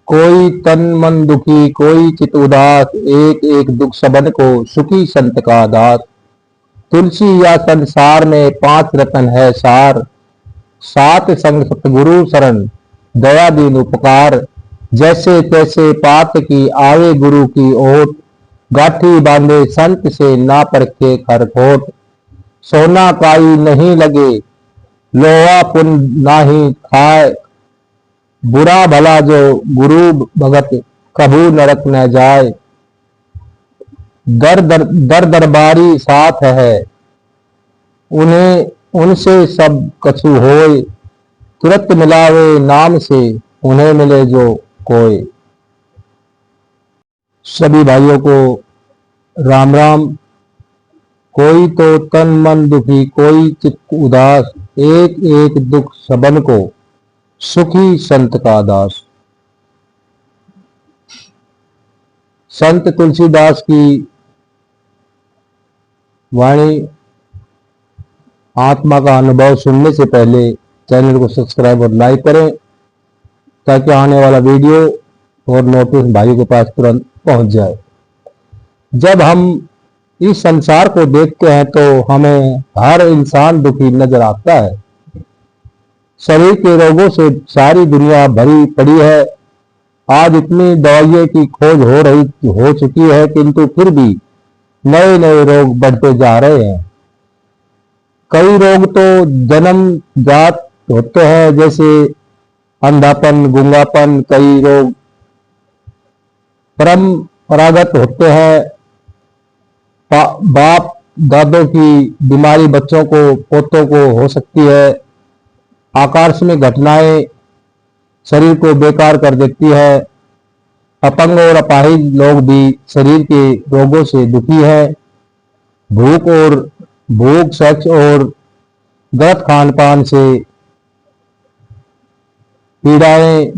कोई तन मन दुखी कोई चित उदास, एक एक दुख सबन को सुखी संत का दास। तुलसी या संसार में पांच रतन है सार, सात संग सतगुरु शरण दया दीन उपकार। जैसे तैसे पात की आवे गुरु की ओट, गाठी बांधे संत से ना परखे खरखोट। सोना काई नहीं लगे लोहा पुन नाही खाए, बुरा भला जो गुरु भगत कभू नरक न जाए। दर दरबारी साथ है उन्हें उनसे सब कछु होए, तुरंत मिलावे नाम से उन्हें मिले जो कोय। सभी भाइयों को राम राम। कोई तो तन मन दुखी कोई चित्त उदास, एक एक दुख सबन को सुखी संत का दास। संत तुलसीदास की वाणी आत्मा का अनुभव सुनने से पहले चैनल को सब्सक्राइब और लाइक करें, ताकि आने वाला वीडियो और नोटिस भाई के पास तुरंत पहुंच जाए। जब हम इस संसार को देखते हैं तो हमें हर इंसान दुखी नजर आता है। शरीर के रोगों से सारी दुनिया भरी पड़ी है। आज इतनी दवाइयों की खोज हो चुकी है, किंतु फिर भी नए नए रोग बढ़ते जा रहे हैं। कई रोग तो जन्मजात होते हैं, जैसे अंधापन, गूंगापन। कई रोग परंपरागत होते हैं। बाप दादों की बीमारी बच्चों को पोतों को हो सकती है। आकस्मिक घटनाएं शरीर को बेकार कर देती है। अपंग और अपाहिज लोग भी शरीर के रोगों से दुखी है। भूख सेक्स और गलत खान पान से पीड़ाएं,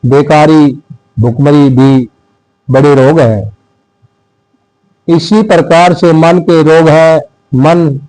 बेकारी, भुखमरी भी बड़े रोग हैं। इसी प्रकार से मन के रोग है। मन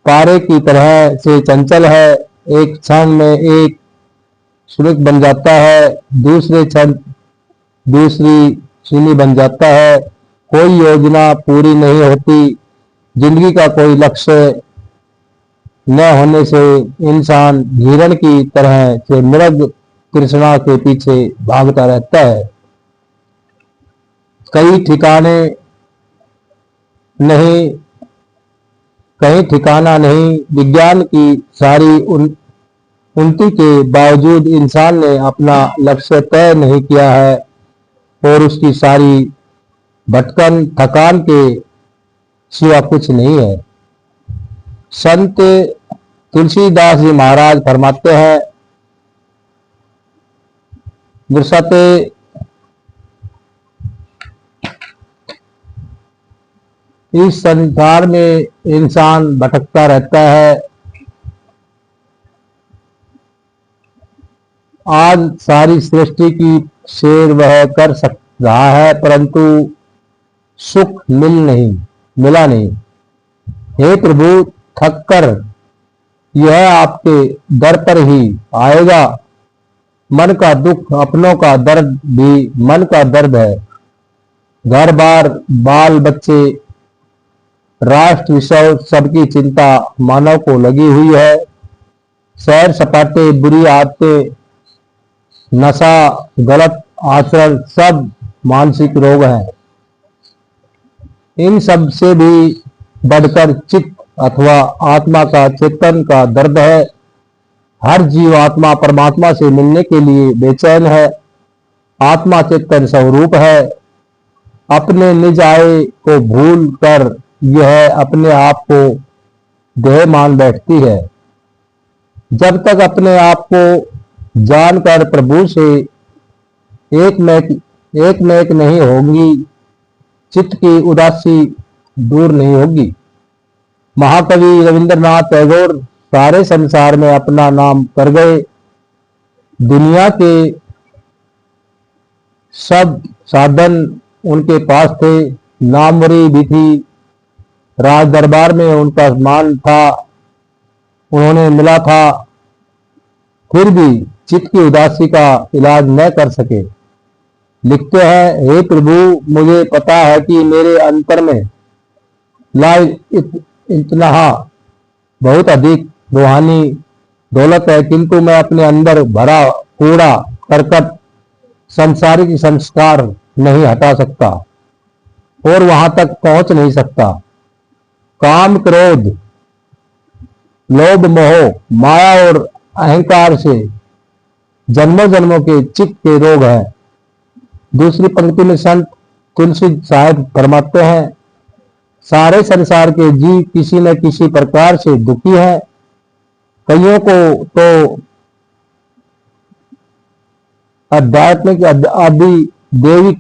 पारे की तरह से चंचल है, एक क्षण में एक सुरख बन जाता है, दूसरे क्षण दूसरी चीनी बन जाता है। कोई योजना पूरी नहीं होती। जिंदगी का कोई लक्ष्य न होने से इंसान हिरण की तरह से मृग तृष्णा के पीछे भागता रहता है। कहीं ठिकाना नहीं। विज्ञान की सारी उन्नति के बावजूद इंसान ने अपना लक्ष्य तय नहीं किया है, और उसकी सारी भटकन थकान के सिवा कुछ नहीं है। संत तुलसीदास जी महाराज फरमाते हैं, गुरसते इस संसार में इंसान भटकता रहता है। आज सारी सृष्टि की सैर वह कर रहा है, परंतु सुख मिला नहीं। हे प्रभु, थक कर यह आपके दर पर ही आएगा। मन का दुख, अपनों का दर्द भी मन का दर्द है। घर बार, बाल बच्चे, राष्ट्र विषय सबकी चिंता मानव को लगी हुई है। सैर सपाटे, बुरी आदतें, नशा, गलत आचरण सब मानसिक रोग हैं। इन सब से भी बढ़कर चित्त अथवा आत्मा का, चेतन का दर्द है। हर जीव आत्मा परमात्मा से मिलने के लिए बेचैन है। आत्मा चेतन स्वरूप है। अपने निज आय को भूल कर यह अपने आप को देह मान बैठती है। जब तक अपने आप को जानकर प्रभु से एक में एक नहीं होंगी, चित्त की उदासी दूर नहीं होगी। महाकवि रविंद्रनाथ टैगोर सारे संसार में अपना नाम कर गए। दुनिया के सब साधन उनके पास थे, नामवरी भी थी, राज दरबार में उनका मान था, उन्होंने मिला था। फिर भी चित्त की उदासी का इलाज न कर सके। लिखते हैं, हे प्रभु, मुझे पता है कि मेरे अंतर में इतना बहुत अधिक रूहानी दौलत है, किंतु मैं अपने अंदर भरा कूड़ा करकट संसारिक संस्कार नहीं हटा सकता और वहां तक पहुंच नहीं सकता। काम, क्रोध, लोभ, मोह, माया और अहंकार से जन्मों जन्मों के चित्त के रोग हैं। दूसरी पंक्ति में संत तुलसी साहब फरमाते हैं, सारे संसार के जीव किसी न किसी प्रकार से दुखी हैं। कईयों को तो आध्यात्मिक, आदि दैविक,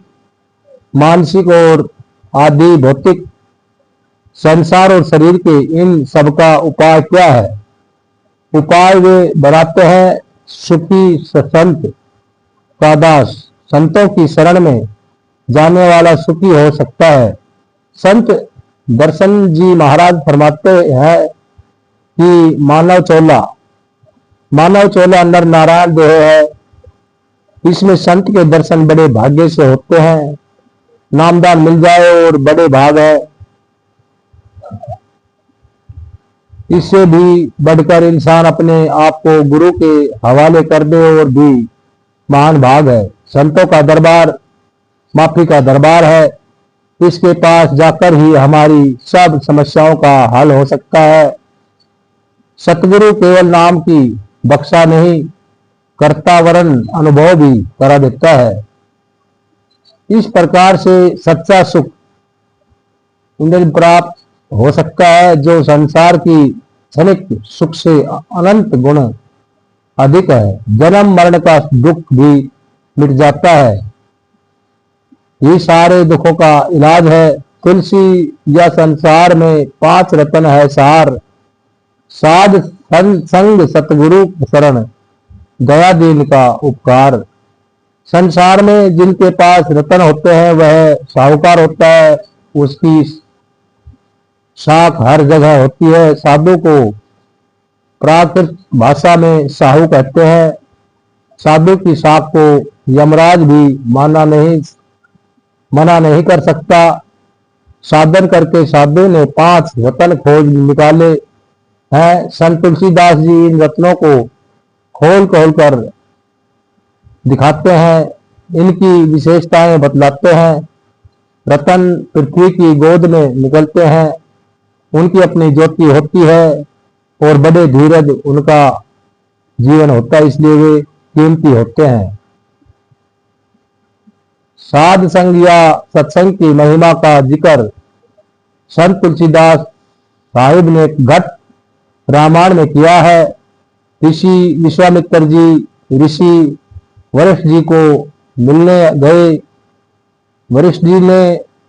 मानसिक और आदि भौतिक संसार और शरीर के इन सबका उपाय क्या है? उपाय वे बताते हैं, सुखी संत का दास संतों की शरण में जाने वाला सुखी हो सकता है। संत दर्शन जी महाराज फरमाते हैं कि मानव चोला नर नारायण देह है। इसमें संत के दर्शन बड़े भाग्य से होते हैं। नामदान मिल जाए और बड़े भाग है। इससे भी बढ़कर इंसान अपने आप को गुरु के हवाले कर दे और भी महान भाग है। संतों का दरबार माफी का दरबार है। इसके पास जाकर ही हमारी सब समस्याओं का हल हो सकता है। सतगुरु केवल नाम की बख्शा नहीं करता, वरन अनुभव भी करा देता है। इस प्रकार से सच्चा सुख उन्हें प्राप्त हो सकता है जो संसार की क्षणिक सुख से अनंत गुण अधिक है। जन्म मरण का दुख भी मिट जाता है। ये सारे दुखों का इलाज है। तुलसी या संसार में 5 रतन है सार, साध संग सतगुरु शरण, दया दीन का उपकार। संसार में जिनके पास रतन होते हैं वह साहूकार होता है। उसकी शाख हर जगह होती है। साधु को प्राकृत भाषा में साहू कहते हैं। साधु की शाख को यमराज भी मना नहीं कर सकता। साधन करके साधु ने 5 रत्न खोज निकाले हैं। संत तुलसीदास जी इन रत्नों को खोल खोल कर दिखाते हैं, इनकी विशेषताएं बतलाते हैं। रतन पृथ्वी की गोद में निकलते हैं, उनकी अपनी ज्योति होती है और बड़े धीरज उनका जीवन होता है, इसलिए वे कीमती होते हैं। साध संग या सत्संग की महिमा का जिक्र संत तुलसीदास साहिब ने घट रामायण में किया है। ऋषि विश्वामित्र जी ऋषि वशिष्ठ जी को मिलने गए। वशिष्ठ जी ने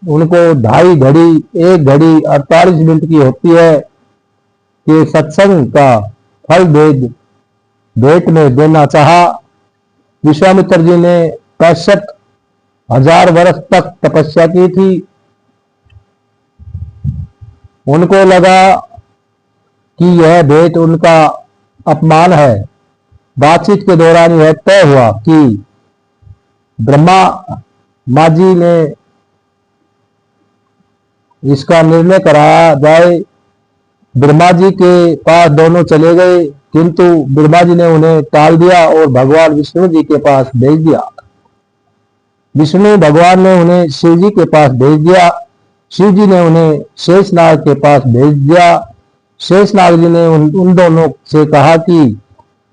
उनको 2.5 घड़ी 1 घड़ी 48 मिनट की होती है कि सत्संग का फल भेंट में देना चाहा। विश्वामित्र जी ने 65,000 वर्ष तक तपस्या की थी। उनको लगा कि यह भेंट उनका अपमान है। बातचीत के दौरान यह तय हुआ कि ब्रह्मा माँ जी ने इसका निर्णय कराया जाए। ब्रह्मा जी के पास दोनों चले गए, किंतु ब्रह्मा जी ने उन्हें टाल दिया और भगवान विष्णु जी के पास भेज दिया। विष्णु भगवान ने उन्हें शिव जी के पास भेज दिया। शिव जी ने उन्हें शेषनाग के पास भेज दिया। शेषनाग जी ने उन दोनों से कहा कि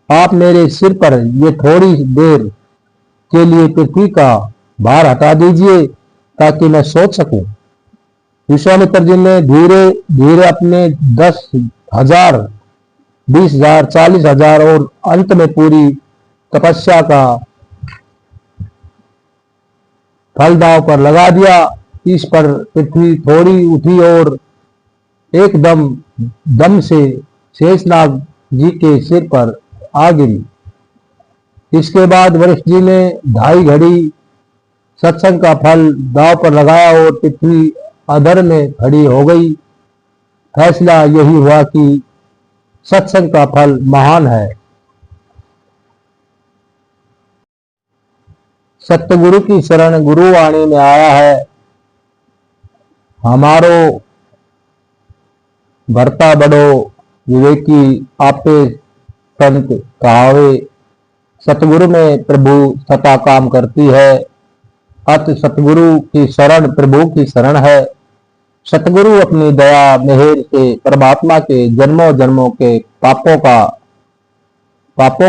आप मेरे सिर पर ये थोड़ी देर के लिए पृथ्वी का भार हटा दीजिए ताकि मैं सोच सकूं। विश्वामित्र जी ने धीरे धीरे अपने 10,000, 20,000, 40,000 और अंत में पूरी तपस्या का फल दांव पर लगा दिया। इस पर पृथ्वी थोड़ी उठी और एकदम दम से शेषनाग जी के सिर पर आ गिरी। इसके बाद वशिष्ठ जी ने 2.5 घड़ी सत्संग का फल दांव पर लगाया और पृथ्वी अधर में खड़ी हो गई। फैसला यही हुआ कि सत्संग का फल महान है। सतगुरु की शरण गुरुवाणी में आया है। हमारो भरता बड़ो विवेकी आपे संत कहावे। सतगुरु में प्रभु सता काम करती है। अत सतगुरु की शरण प्रभु की शरण है। सतगुरु अपनी दया मेहर से परमात्मा के जन्मों जन्मों के पापों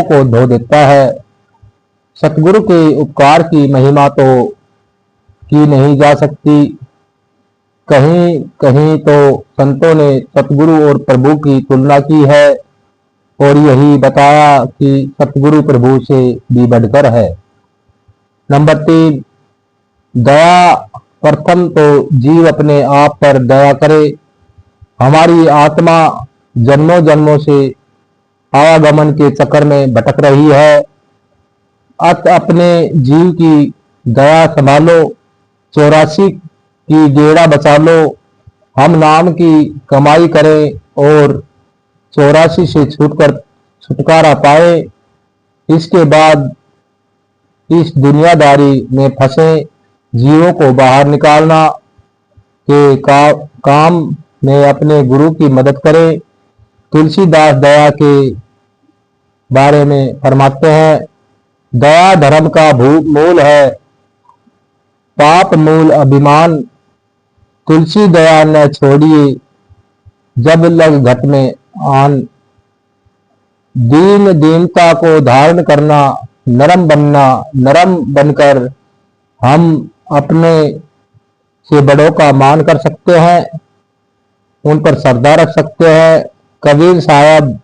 को धो देता है। सतगुरु के उपकार की महिमा तो की नहीं जा सकती। कहीं कहीं तो संतों ने सतगुरु और प्रभु की तुलना की है और यही बताया कि सतगुरु प्रभु से भी बढ़कर है। नंबर 3, दया। प्रथम तो जीव अपने आप पर दया करे। हमारी आत्मा जन्मों जन्मों से आवागमन के चक्कर में भटक रही है। अत अपने जीव की दया संभालो। 84 की गेड़ा बचा लो। हम नाम की कमाई करें और 84 से छुटकारा पाए। इसके बाद इस दुनियादारी में फंसे जीवों को बाहर निकालना के काम में अपने गुरु की मदद करें। तुलसीदास दया के बारे में फरमाते हैं, दया धर्म का मूल है, पाप मूल अभिमान। तुलसी दया न छोड़िए, जब लग घट में आन। दीन दीनता को धारण करना, नरम बनना, नरम बनकर हम अपने से बड़ों का मान कर सकते हैं, उन पर श्रद्धा रख सकते हैं। कबीर साहब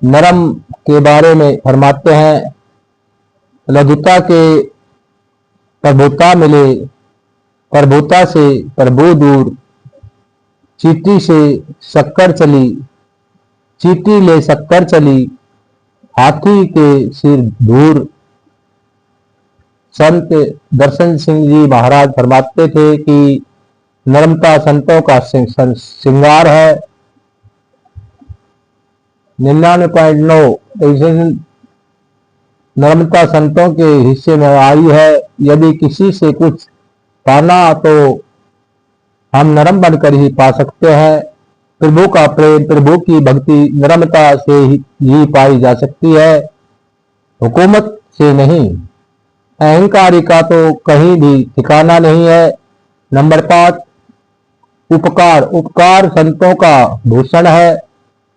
नरम के बारे में फरमाते हैं, लघुता के प्रभुता मिले, प्रभुता से प्रभु दूर। चीटी से शक्कर चली, चीटी ले शक्कर चली, हाथी के सिर दूर। संत दर्शन सिंह जी महाराज फरमाते थे कि नर्मता संतों का श्रृंगार है। 99.9 नर्मता संतों के हिस्से में आई है। यदि किसी से कुछ पाना तो हम नरम बनकर ही पा सकते हैं। प्रभु का प्रेम, प्रभु की भक्ति नर्मता से ही पाई जा सकती है, हुकूमत से नहीं। अहंकारी का तो कहीं भी ठिकाना नहीं है। नंबर 5, उपकार। उपकार संतों का भूषण है।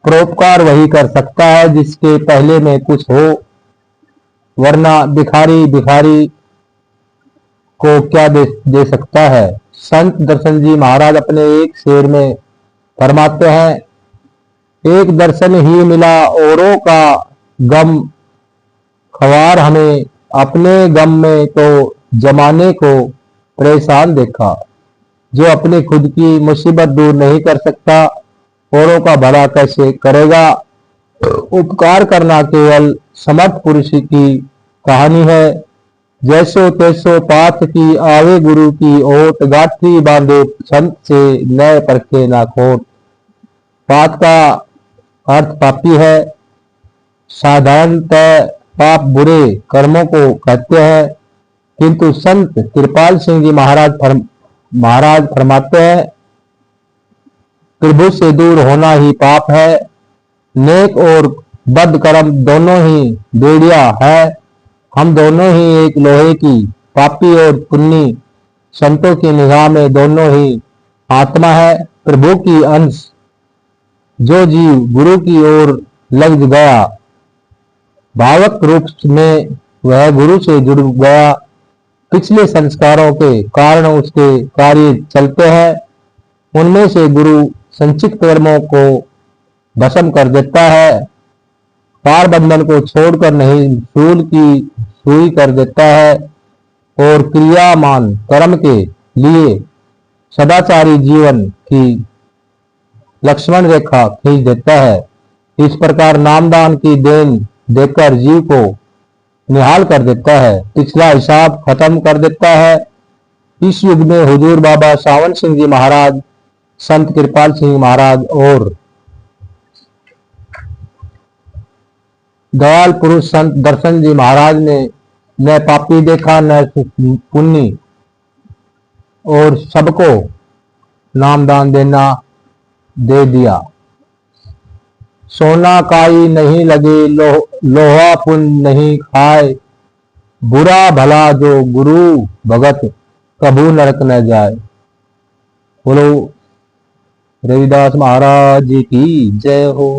परोपकार वही कर सकता है जिसके पहले में कुछ हो, वरना भिखारी भिखारी को क्या दे सकता है। संत दर्शन जी महाराज अपने एक शेर में फरमाते हैं, एक दर्शन ही मिला औरों का गम, ख्वार हमें अपने गम में तो जमाने को परेशान देखा। जो अपनी खुद की मुसीबत दूर नहीं कर सकता, औरों का भला कैसे करेगा। उपकार करना केवल समर्थ पुरुष की कहानी है। जैसो तैसो पाथ की आवे गुरु की ओट, गाठी बांधे संत से नए परखे ना खोट। पात का अर्थ पापी है। साधारणतः पाप बुरे कर्मों को कहते हैं, किंतु संत कृपाल सिंह जी महाराज फरमाते हैं, प्रभु से दूर होना ही पाप है। नेक और बद कर्म दोनों ही बेड़िया है। हम दोनों ही एक लोहे की, पापी और पुण्य संतों की निगाह में दोनों ही आत्मा है, प्रभु की अंश। जो जीव गुरु की ओर लग गया, भावक रूप में वह गुरु से जुड़ गया। पिछले संस्कारों के कारण उसके कार्य चलते हैं, उनमें से गुरु संचित कर्मों को भस्म कर देता है। पार बंधन को छोड़कर नहीं, शूल की सुई कर देता है और क्रियामान कर्म के लिए सदाचारी जीवन की लक्ष्मण रेखा खींच देता है। इस प्रकार नामदान की देन देकर जीव को निहाल कर देता है, पिछला हिसाब खत्म कर देता है। इस युग में हुजूर बाबा सावन सिंह जी महाराज, संत कृपाल सिंह महाराज और दयाल पुरुष संत दर्शन जी महाराज ने न पापी देखा न पुण्य, और सबको नामदान देना दे दिया। सोना काई नहीं लगे, लोहा पुन नहीं खाए, बुरा भला जो गुरु भगत कभू नरक न जाए। बोलो रविदास महाराज जी की जय हो।